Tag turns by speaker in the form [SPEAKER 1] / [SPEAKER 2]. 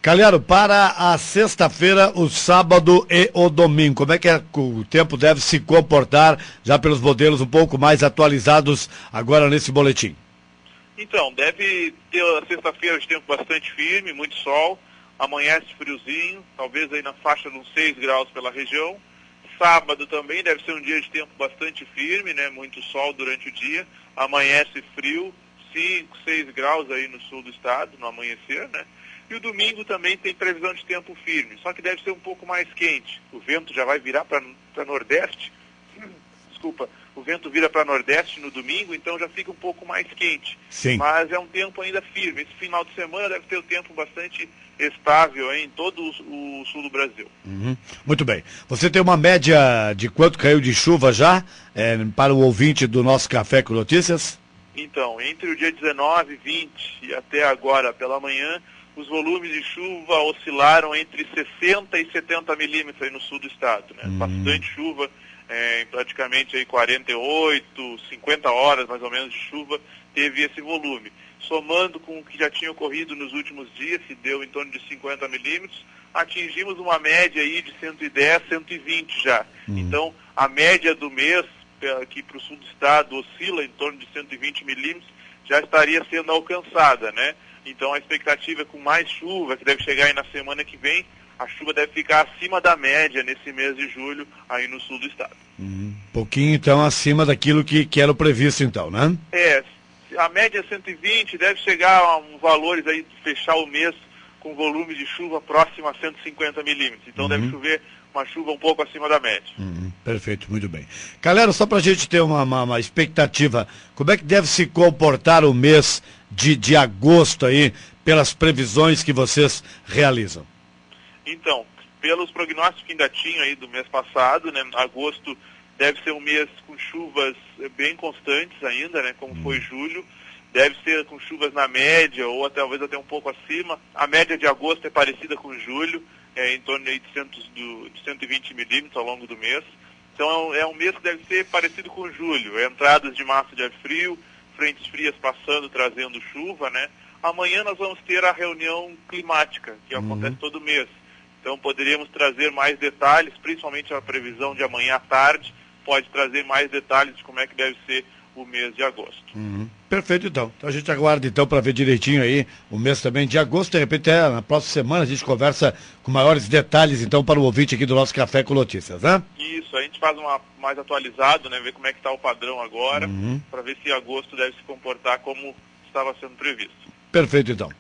[SPEAKER 1] Calharo, para a sexta-feira, o sábado e o domingo, como é que o tempo deve se comportar, já pelos modelos um pouco mais atualizados agora nesse boletim?
[SPEAKER 2] Então, deve ter a sexta-feira de tempo bastante firme, muito sol, amanhece friozinho, talvez aí na faixa de uns 6 graus pela região. Sábado também deve ser um dia de tempo bastante firme, né? Muito sol durante o dia, amanhece frio, 5, 6 graus aí no sul do estado, no amanhecer, né? E o domingo também tem previsão de tempo firme, só que deve ser um pouco mais quente. O vento já vai virar para nordeste, desculpa, o vento vira para nordeste no domingo, então já fica um pouco mais quente.
[SPEAKER 1] Sim.
[SPEAKER 2] Mas é um tempo ainda firme. Esse final de semana deve ter um tempo bastante estável aí em todo o sul do Brasil.
[SPEAKER 1] Uhum. Muito bem. Você tem uma média de quanto caiu de chuva já para o ouvinte do nosso Café com Notícias?
[SPEAKER 2] Então, entre o dia 19, 20 e até agora pela manhã, os volumes de chuva oscilaram entre 60 e 70 milímetros aí no sul do estado, né? Bastante chuva, em praticamente aí 48, 50 horas mais ou menos de chuva, teve esse volume. Somando com o que já tinha ocorrido nos últimos dias, que deu em torno de 50 milímetros, atingimos uma média aí de 110, 120 já. Então, a média do mês, aqui para o sul do estado, oscila em torno de 120 milímetros, já estaria sendo alcançada, né? Então a expectativa é com mais chuva, que deve chegar aí na semana que vem, a chuva deve ficar acima da média nesse mês de julho aí no sul do estado.
[SPEAKER 1] Pouquinho então acima daquilo que era o previsto então, né?
[SPEAKER 2] A média é 120, deve chegar a valores aí de fechar o mês com volume de chuva próximo a 150 milímetros. Então deve chover uma chuva um pouco acima da média.
[SPEAKER 1] Perfeito, muito bem. Galera, só para a gente ter uma expectativa, como é que deve se comportar o mês de agosto aí, pelas previsões que vocês realizam?
[SPEAKER 2] Então, pelos prognósticos que ainda tinham aí do mês passado, né, agosto deve ser um mês com chuvas bem constantes ainda, né, como foi julho. Deve ser com chuvas na média, ou talvez até um pouco acima. A média de agosto é parecida com julho, em torno aí de 120 milímetros ao longo do mês. Então é um mês que deve ser parecido com julho. Entradas de massa de ar frio, frentes frias passando, trazendo chuva, né? Amanhã nós vamos ter a reunião climática, que acontece todo mês. Então poderíamos trazer mais detalhes, principalmente a previsão de amanhã à tarde, pode trazer mais detalhes de como é que deve ser o mês de agosto.
[SPEAKER 1] Perfeito, então. Então a gente aguarda então para ver direitinho aí o mês também de agosto. De repente, na próxima semana a gente conversa com maiores detalhes então para o ouvinte aqui do nosso Café com Notícias, né?
[SPEAKER 2] Isso, a gente faz mais atualizado, né? Ver como é que está o padrão agora, para ver se agosto deve se comportar como estava sendo previsto.
[SPEAKER 1] Perfeito, então.